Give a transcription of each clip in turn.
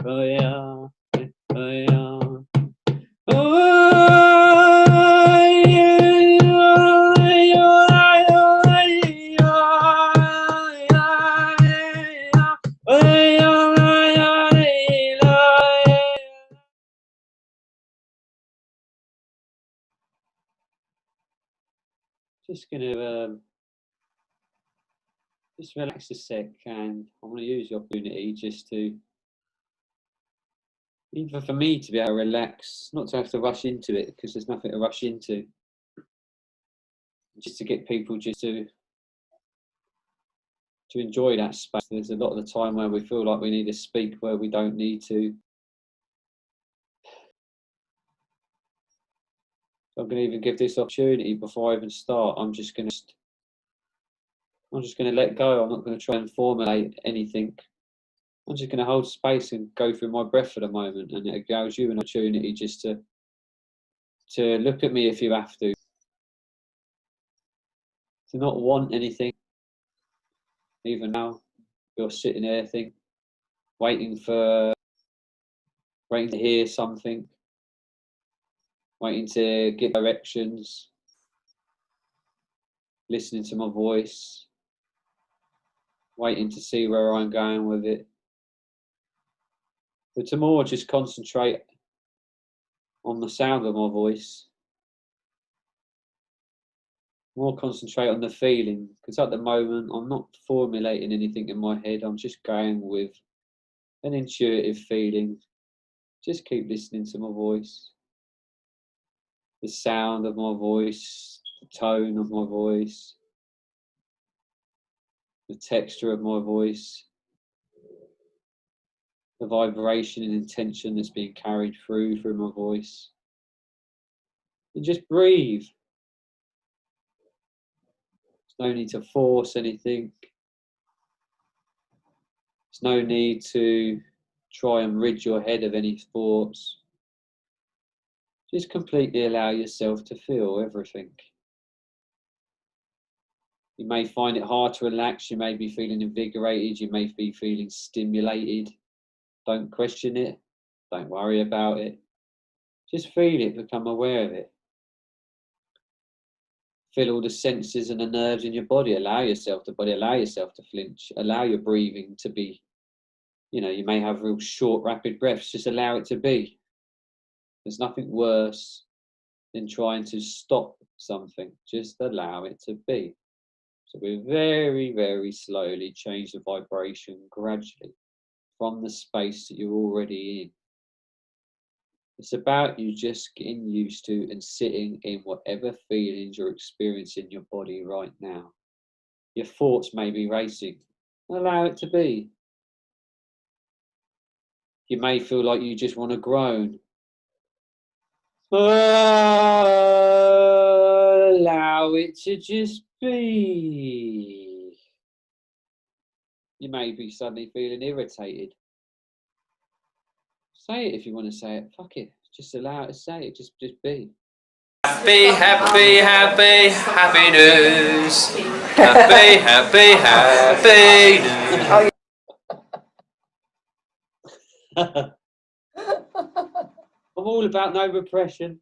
Oh yeah, oh yeah. Oh, just gonna just relax a sec, and I'm gonna use the opportunity just to, even for me to be able to relax, not to have to rush into it, because there's nothing to rush into. Just to get people just to enjoy that space. There's a lot of the time where we feel like we need to speak where we don't need to. So I'm going to even give this opportunity before I even start. I'm just going to let go. I'm not going to try and formulate anything. I'm just going to hold space and go through my breath for the moment, and it allows you an opportunity just to look at me if you have to not want anything. Even now, you're sitting there, waiting to hear something, waiting to get directions, listening to my voice, waiting to see where I'm going with it. But to more just concentrate on the sound of my voice, more concentrate on the feeling, because at the moment I'm not formulating anything in my head. I'm just going with an intuitive feeling. Just keep listening to my voice, the sound of my voice, the tone of my voice, the texture of my voice, the vibration and intention that's being carried through my voice. And just breathe. There's no need to force anything. There's no need to try and rid your head of any thoughts. Just completely allow yourself to feel everything. You may find it hard to relax. You may be feeling invigorated. You may be feeling stimulated. Don't question it. Don't worry about it. Just feel it, become aware of it. Feel all the senses and the nerves in your body. Allow yourself to flinch. Allow your breathing to be, you may have real short, rapid breaths. Just allow it to be. There's nothing worse than trying to stop something. Just allow it to be. So we very, very slowly change the vibration gradually from the space that you're already in. It's about you just getting used to and sitting in whatever feelings you're experiencing in your body right now. Your thoughts may be racing. Allow it to be. You may feel like you just want to groan. Allow it to just be. You may be suddenly feeling irritated. Say it if you want to say it. Fuck it. Just allow it to say it. Just be. Happy, happy, happy, happy news. Happy, happy, happy news. I'm all about no repression.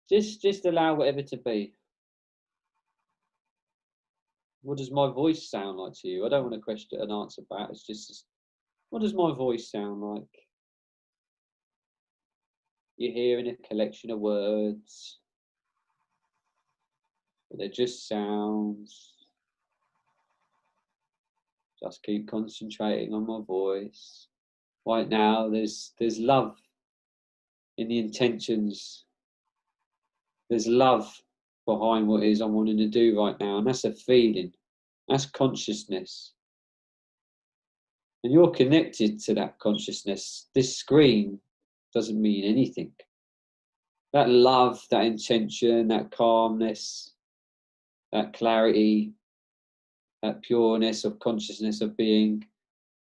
Just allow whatever to be. What does my voice sound like to you? I don't want to question and answer back. It's just, what does my voice sound like? You're hearing a collection of words, but they're just sounds. Just keep concentrating on my voice. Right now, there's love in the intentions. There's love behind what it is I'm wanting to do right now, and that's a feeling. That's consciousness. And you're connected to that consciousness. This screen doesn't mean anything. That love, that intention, that calmness, that clarity, that pureness of consciousness of being,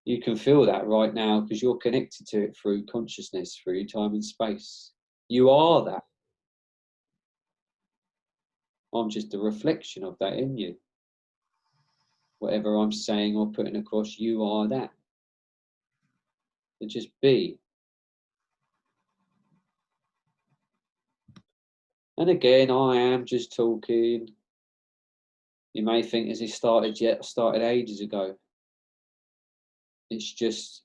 you can feel that right now because you're connected to it through consciousness, through time and space. You are that. I'm just a reflection of that in you. whatever I'm saying or putting across, you are that. So just be. And again, I am just talking. You may think, has it started yet? Started ages ago. It's just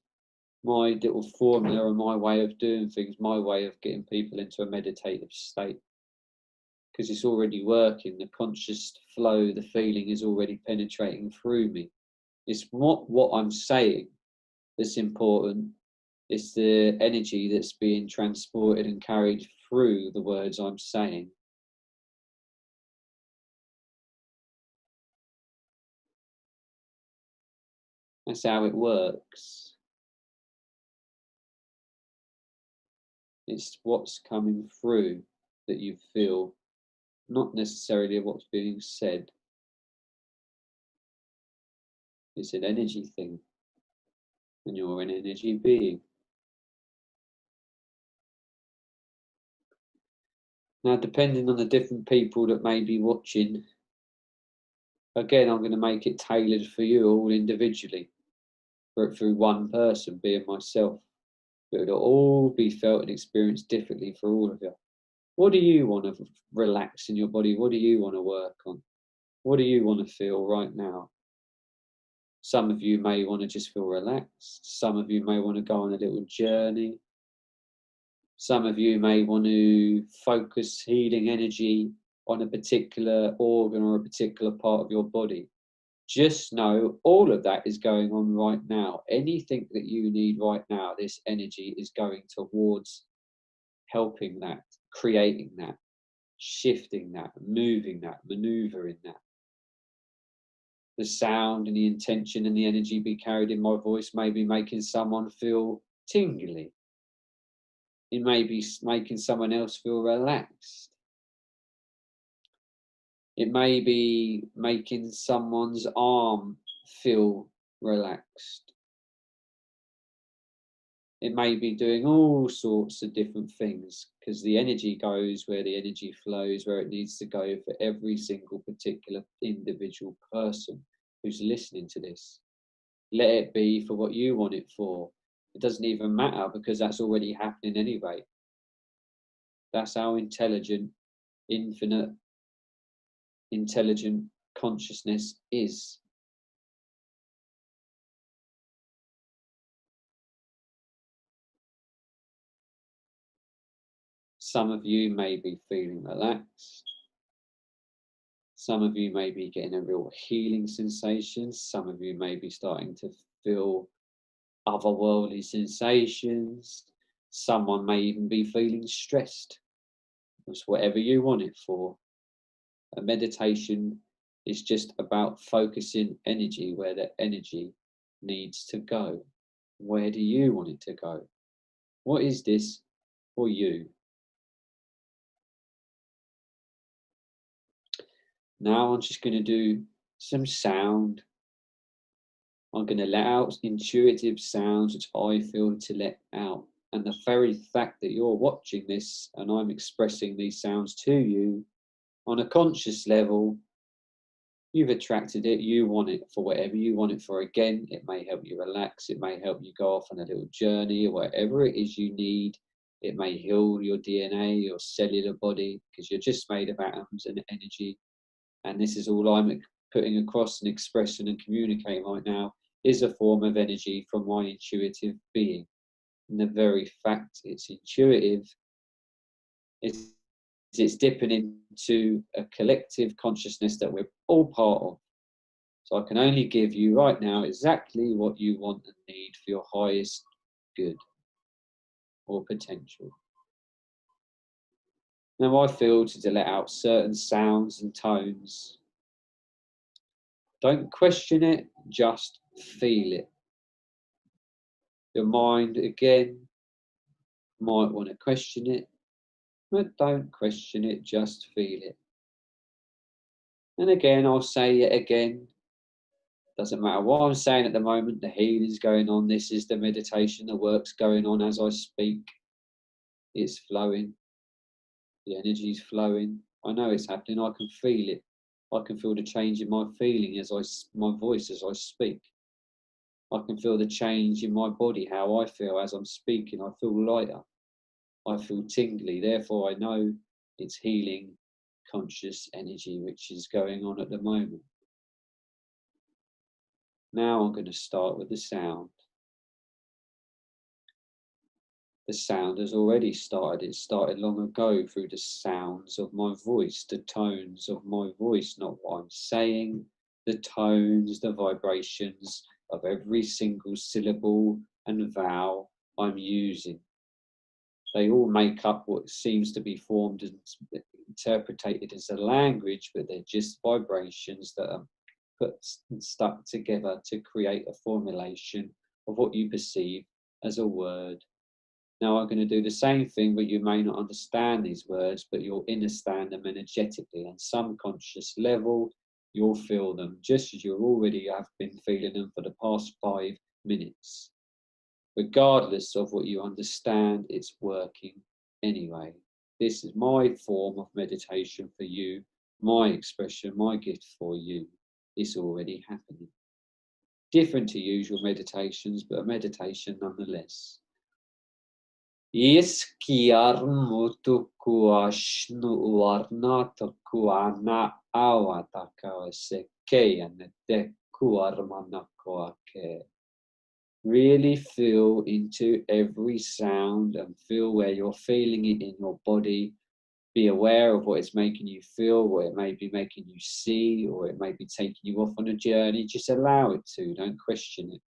my little formula and my way of doing things, my way of getting people into a meditative state. Because it's already working, the conscious flow, the feeling is already penetrating through me. It's not what I'm saying that's important, it's the energy that's being transported and carried through the words I'm saying. That's how it works. It's what's coming through that you feel, not necessarily what's being said. It's an energy thing, and you're an energy being. Now, depending on the different people that may be watching, again, I'm going to make it tailored for you all individually, through one person, being myself. But it'll all be felt and experienced differently for all of you. What do you want to relax in your body? What do you want to work on? What do you want to feel right now? Some of you may want to just feel relaxed. Some of you may want to go on a little journey. Some of you may want to focus healing energy on a particular organ or a particular part of your body. Just know all of that is going on right now. Anything that you need right now, this energy is going towards helping that, creating that, shifting that, moving that, maneuvering that. The sound and the intention and the energy be carried in my voice may be making someone feel tingly. It may be making someone else feel relaxed. It may be making someone's arm feel relaxed. It may be doing all sorts of different things, because the energy goes where the energy flows, where it needs to go for every single particular individual person who's listening to this. Let it be for what you want it for. It doesn't even matter, because that's already happening anyway. That's how intelligent, infinite, intelligent consciousness is. Some of you may be feeling relaxed. Some of you may be getting a real healing sensation. Some of you may be starting to feel otherworldly sensations. Someone may even be feeling stressed. It's whatever you want it for. A meditation is just about focusing energy where the energy needs to go. Where do you want it to go? What is this for you? Now I'm just going to do some sound. I'm going to let out intuitive sounds which I feel to let out. And the very fact that you're watching this and I'm expressing these sounds to you on a conscious level, you've attracted it, you want it for whatever you want it for. Again, it may help you relax, it may help you go off on a little journey, or whatever it is you need. It may heal your DNA, your cellular body, because you're just made of atoms and energy. And this is all I'm putting across and expressing and communicating right now, is a form of energy from my intuitive being. And the very fact it's intuitive, it's dipping into a collective consciousness that we're all part of. So I can only give you right now exactly what you want and need for your highest good or potential. Now I feel to let out certain sounds and tones. Don't question it, just feel it. Your mind, again, might want to question it, but don't question it, just feel it. And again, I'll say it again. Doesn't matter what I'm saying at the moment, the healing's going on. This is the meditation, the work's going on as I speak. It's flowing. The energy's flowing. I know it's happening, I can feel it. I can feel the change in my feeling my voice as I speak. I can feel the change in my body, how I feel as I'm speaking. I feel lighter. I feel tingly. Therefore, I know it's healing conscious energy which is going on at the moment. Now I'm going to start with the sound. The sound has already started. It started long ago through the sounds of my voice, the tones of my voice, not what I'm saying, the tones, the vibrations of every single syllable and vowel I'm using. They all make up what seems to be formed and interpreted as a language, but they're just vibrations that are put and stuck together to create a formulation of what you perceive as a word. Now I'm going to do the same thing, but you may not understand these words, but you'll understand them energetically. On some conscious level, you'll feel them just as you already have been feeling them for the past 5 minutes. Regardless of what you understand, it's working anyway. This is my form of meditation for you, my expression, my gift for you. It's already happening. Different to usual meditations, but a meditation nonetheless. Iskiarmutuku ashnu warnataku ana awataka sekeyaneteku armanakoake. Really feel into every sound and feel where you're feeling it in your body. Be aware of what it's making you feel, what it may be making you see, or it may be taking you off on a journey. Just allow it to, don't question it.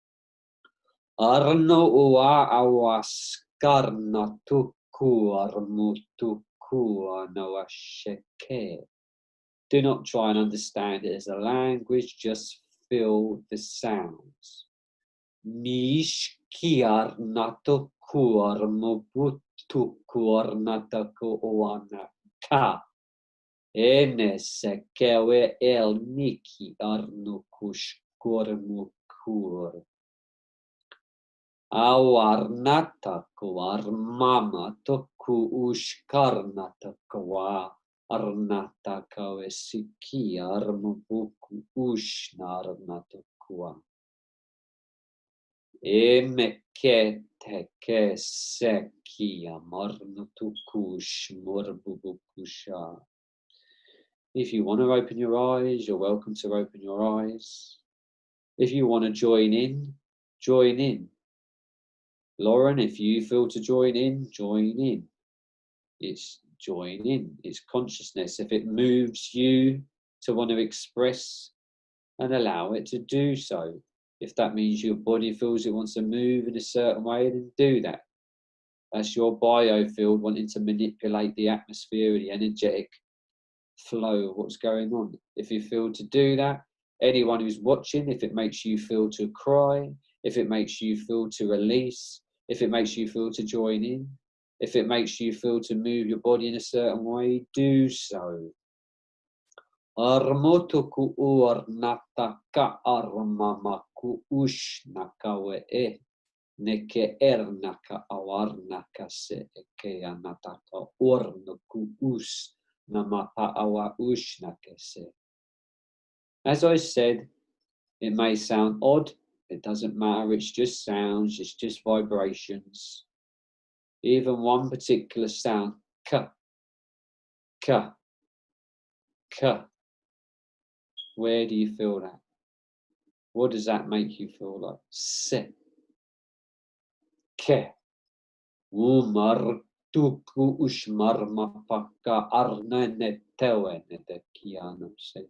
Arno ua awaskarna tuku armutuku anawasheke. Do not try and understand it as a language, just feel the sounds. Mishkiarnatuku armubutuku arnataku oanaka. Enesekewe el niki arnukushkormukur. Awarnataku armamataku ushkarnataku arnataka esiki armubuku ushnarnataku. Emeketeke sekia marnatukush morbubukusha. If you want to open your eyes, you're welcome to open your eyes. If you want to join in, join in. Lauren, if you feel to join in, join in. It's join in. It's consciousness. If it moves you to want to express, and allow it to do so. If that means your body feels it wants to move in a certain way, then do that. That's your biofield wanting to manipulate the atmosphere, the energetic flow of what's going on. If you feel to do that, anyone who's watching, if it makes you feel to cry, if it makes you feel to release, if it makes you feel to join in, if it makes you feel to move your body in a certain way, do so. Armotuku uarnataka armamaku ushnakawe neke ernaka awarnaka se eke anataka ornuku us namata awa ushnake se. As I said, it may sound odd, it doesn't matter, it's just sounds, it's just vibrations. Even one particular sound, ka, ka, ka. Where do you feel that? What does that make you feel like? Se, ke, umar, tuku, ushmar, mapaka, arnene, tewene, de kiano se.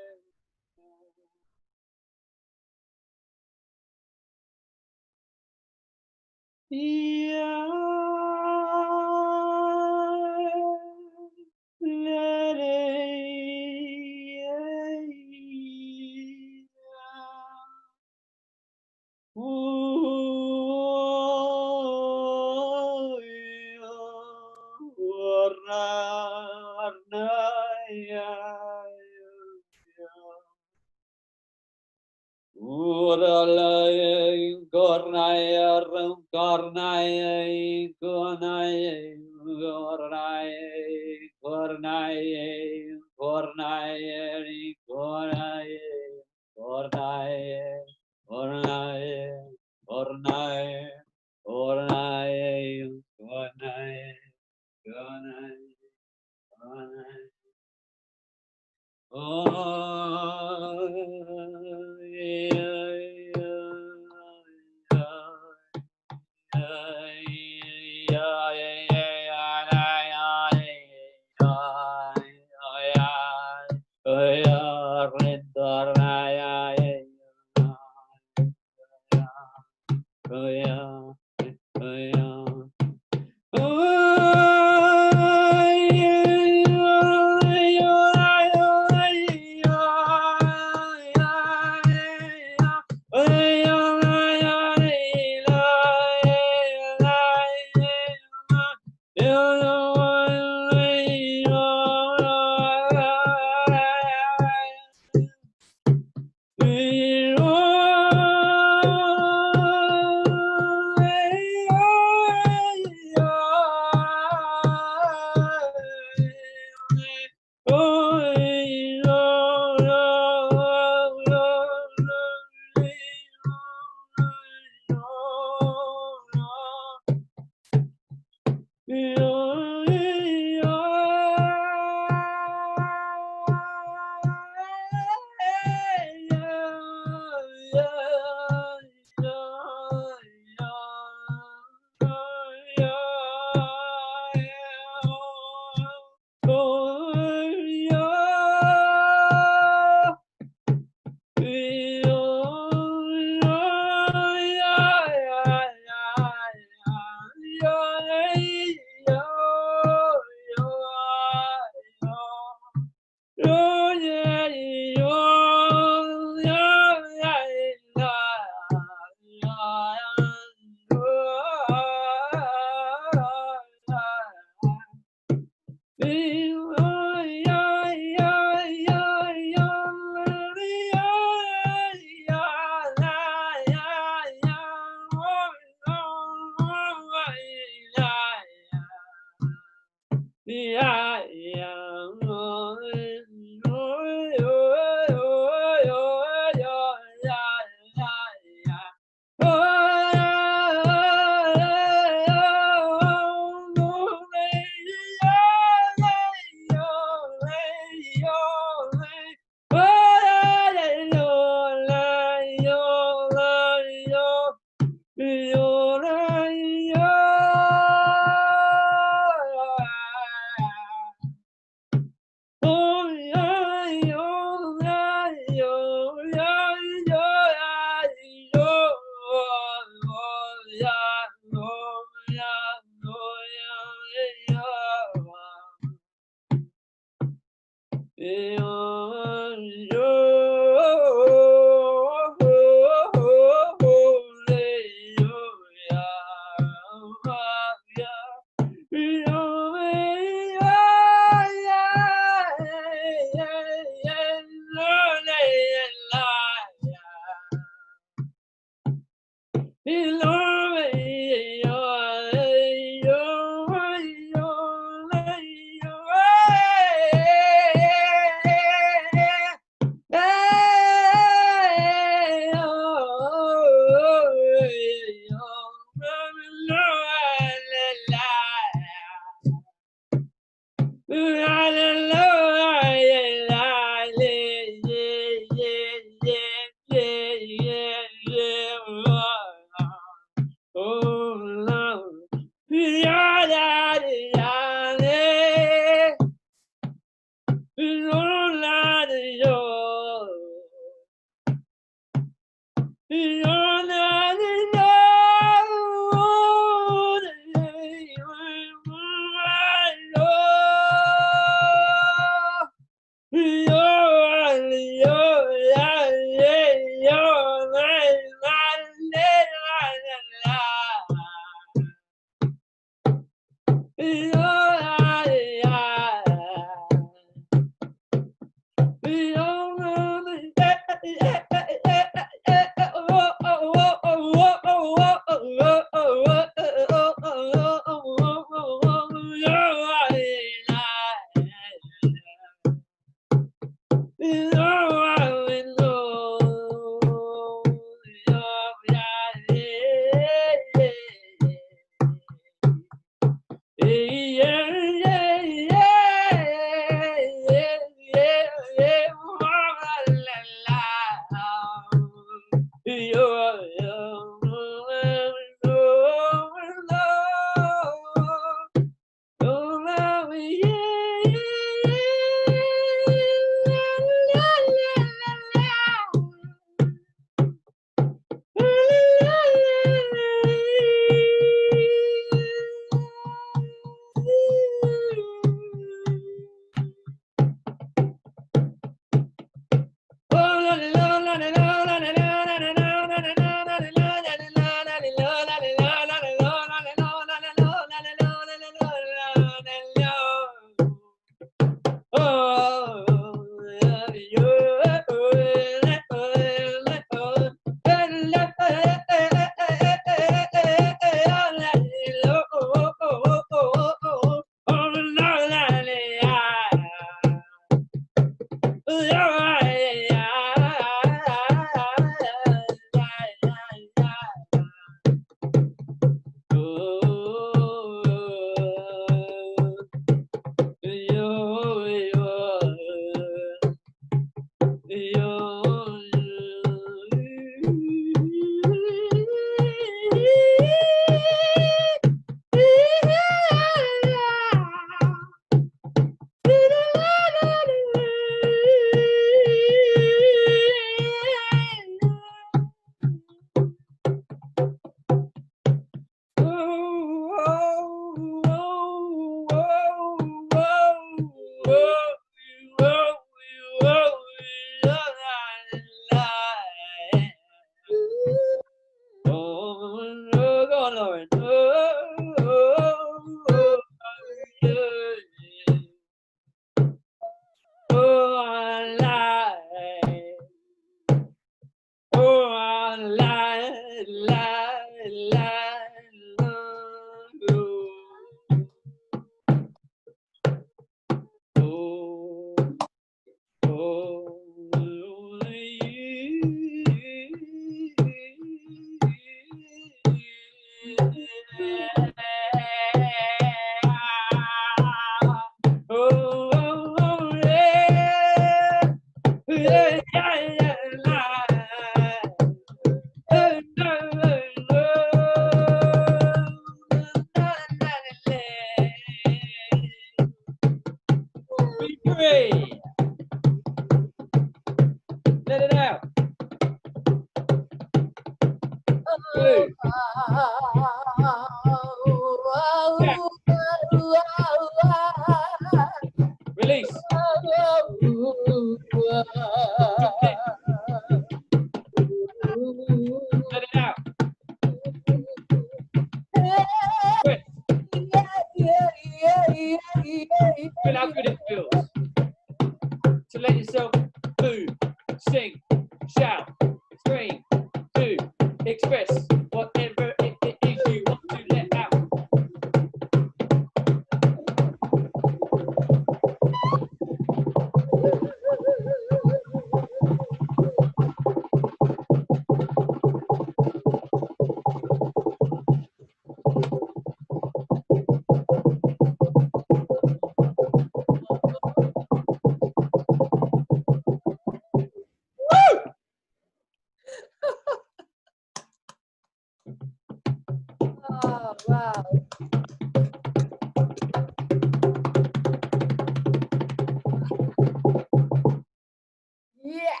Yeah.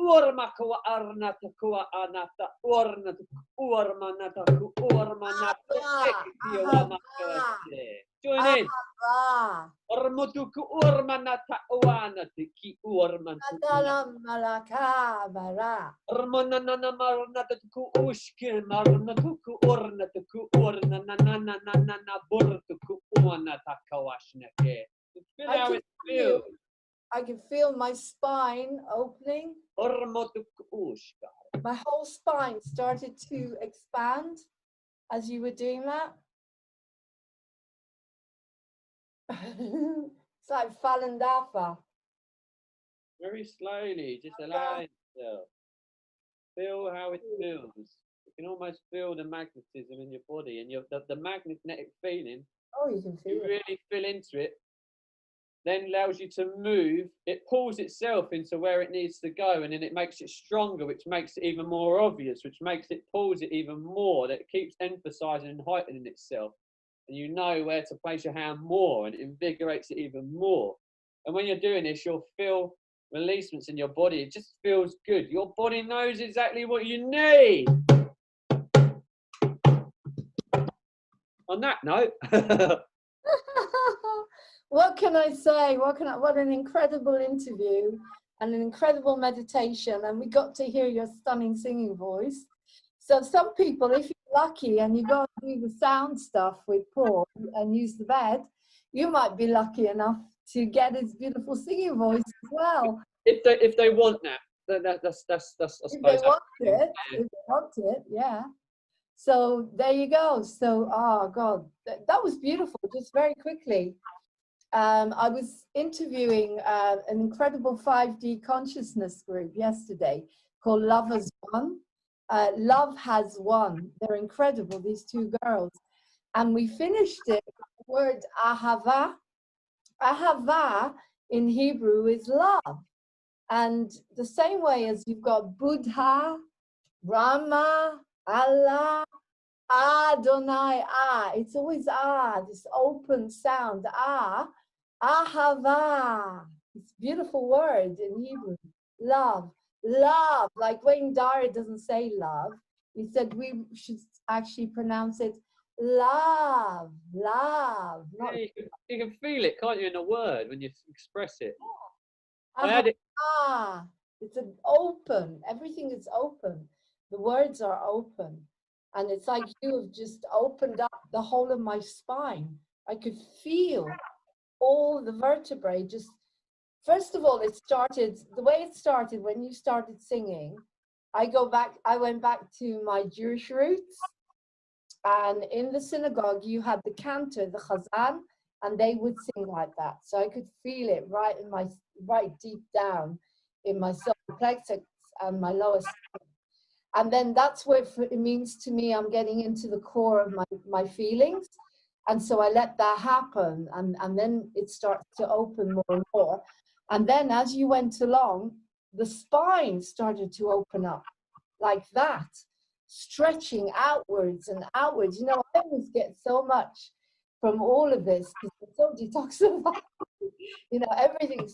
Urmakua arnata kua anata ornata urmanata ku urmanata join in. Ormutuku urmanata uanati ki urmanata. Ormanana marnata ku ushke marnata ku ornata ku ornanana burtuku uanata kawashnake. Feel how it feels. I can feel my spine opening. My whole spine started to expand as you were doing that. It's like Falandafa. Very slowly, just allow yourself. Feel how it feels. You can almost feel the magnetism in your body and the magnetic feeling. Oh, you can feel you really feel into it. Then allows you to move. It pulls itself into where it needs to go, and then it makes it stronger, which makes it even more obvious, which makes it pulls it even more. That it keeps emphasizing and heightening itself, and you know where to place your hand more, and it invigorates it even more. And when you're doing this, you'll feel releasements in your body. It just feels good. Your body knows exactly what you need. On that note. What can I say? What an incredible interview and an incredible meditation. And we got to hear your stunning singing voice. So some people, if you're lucky and you go and do the sound stuff with Paul and use the bed, you might be lucky enough to get his beautiful singing voice as well. If they want that, that's I suppose. If they want it, yeah. So there you go. So, oh God, that was beautiful. Just very quickly. I was interviewing an incredible 5D consciousness group yesterday called Love Has Won. Love Has Won. They're incredible, these two girls. And we finished it with the word ahava. Ahava in Hebrew is love. And the same way as you've got Buddha, Brahma, Allah, Adonai, it's always this open sound, ahava. It's a beautiful word in Hebrew. Love, like Wayne Dyer doesn't say love. He said we should actually pronounce it love. Yeah, you can feel it, can't you, in a word when you express it. It's an open, everything is open. The words are open. And it's like you have just opened up the whole of my spine. I could feel all the vertebrae just, first of all, the way it started when you started singing, I went back to my Jewish roots. And in the synagogue, you had the cantor, the chazan, and they would sing like that. So I could feel it right deep down in my solar plexus and my lower stomach. And then that's what it means to me. I'm getting into the core of my feelings. And so I let that happen. And then it starts to open more and more. And then as you went along, the spine started to open up like that, stretching outwards and outwards. You know, I always get so much from all of this because it's so detoxifying. You know, everything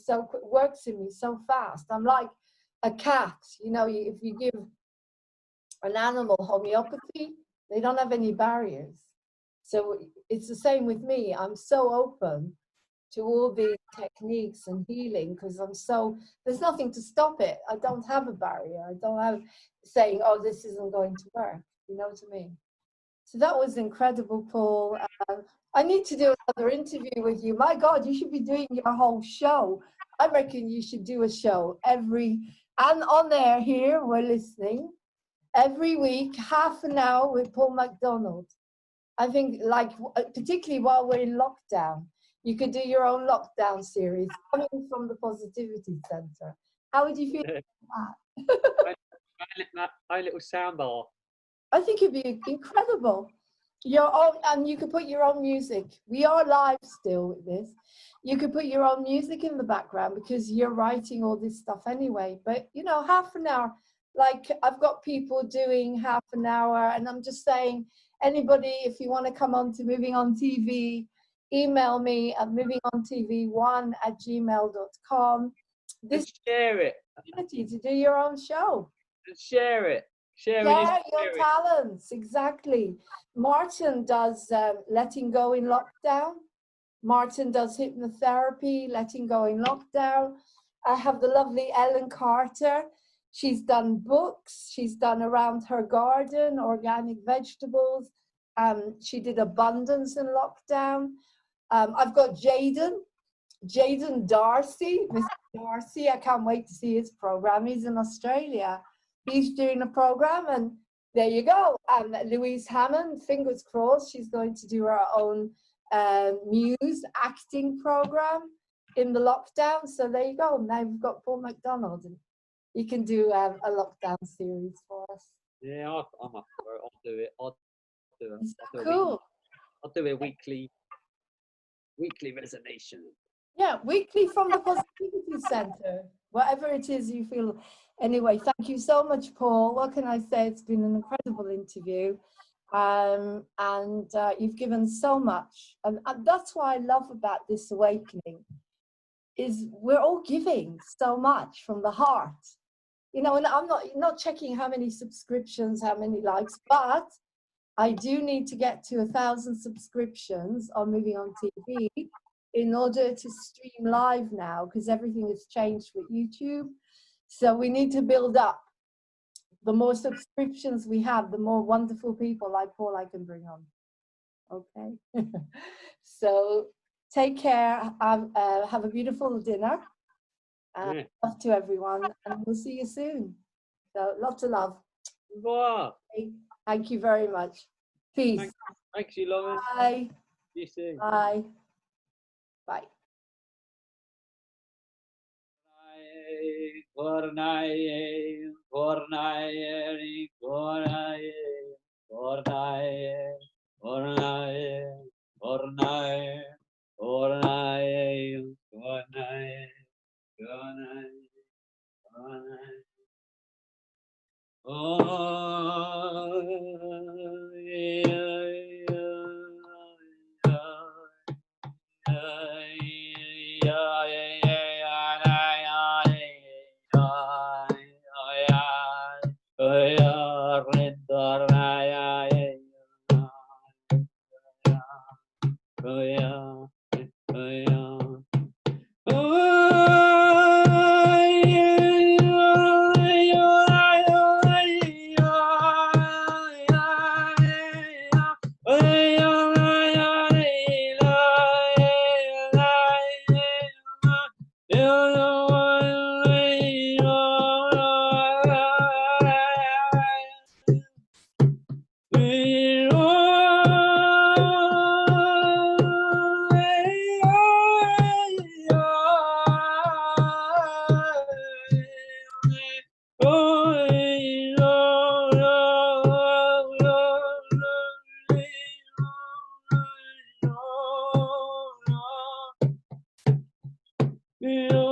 works in me so fast. I'm like a cat. You know, if you give an animal homeopathy, they don't have any barriers. So it's the same with me. I'm so open to all these techniques and healing because there's nothing to stop it. I don't have a barrier. I don't have saying, oh, this isn't going to work. You know what I mean? So that was incredible, Paul. I need to do another interview with you. My God, you should be doing your whole show. I reckon you should do a show and on air here, we're listening. Every week, half an hour with Paul Mcdonald. I think, like, particularly while we're in lockdown, you could do your own lockdown series coming from the Positivity Center. How would you feel about that? My little soundbar. I think it'd be incredible. Your own, and you could put your own music. We are live still with this. You could put your own music in the background because you're writing all this stuff anyway. But, you know, half an hour. Like I've got people doing half an hour and I'm just saying anybody, if you want to come on to Moving On TV, email me at movingontv1@gmail.com. This share it. opportunity to do your own show. Share it. Share your talents, exactly. Martin does letting go in lockdown. Martin does hypnotherapy, letting go in lockdown. I have the lovely Ellen Carter. She's done books. She's done around her garden, organic vegetables. She did abundance in lockdown. I've got Jaden Darcy, Mr. Darcy. I can't wait to see his program. He's in Australia. He's doing a program, and there you go. Louise Hammond, fingers crossed, she's going to do her own Muse acting program in the lockdown. So there you go. Now we've got Paul Mcdonald, and he can do a lockdown series for us. Yeah, I'm up for it. I'll do it. I'll do it. Cool. I'll do a weekly resonation. Yeah, weekly from the Positivity Center, whatever it is you feel. Anyway, thank you so much, Paul. What can I say? It's been an incredible interview. And you've given so much. And that's what I love about this awakening, is we're all giving so much from the heart. You know, and I'm not checking how many subscriptions, how many likes, but I do need to get to 1,000 subscriptions on Moving On TV in order to stream live now, because everything has changed with YouTube. So we need to build up. The more subscriptions we have, the more wonderful people like Paul I can bring on. Okay. So take care. Have a beautiful dinner. Love to everyone, and we'll see you soon. So lots of love. Wow. Thank you very much. Peace. Thanks, you, Lauren. Bye. See you soon. Bye. Bye. Yeah.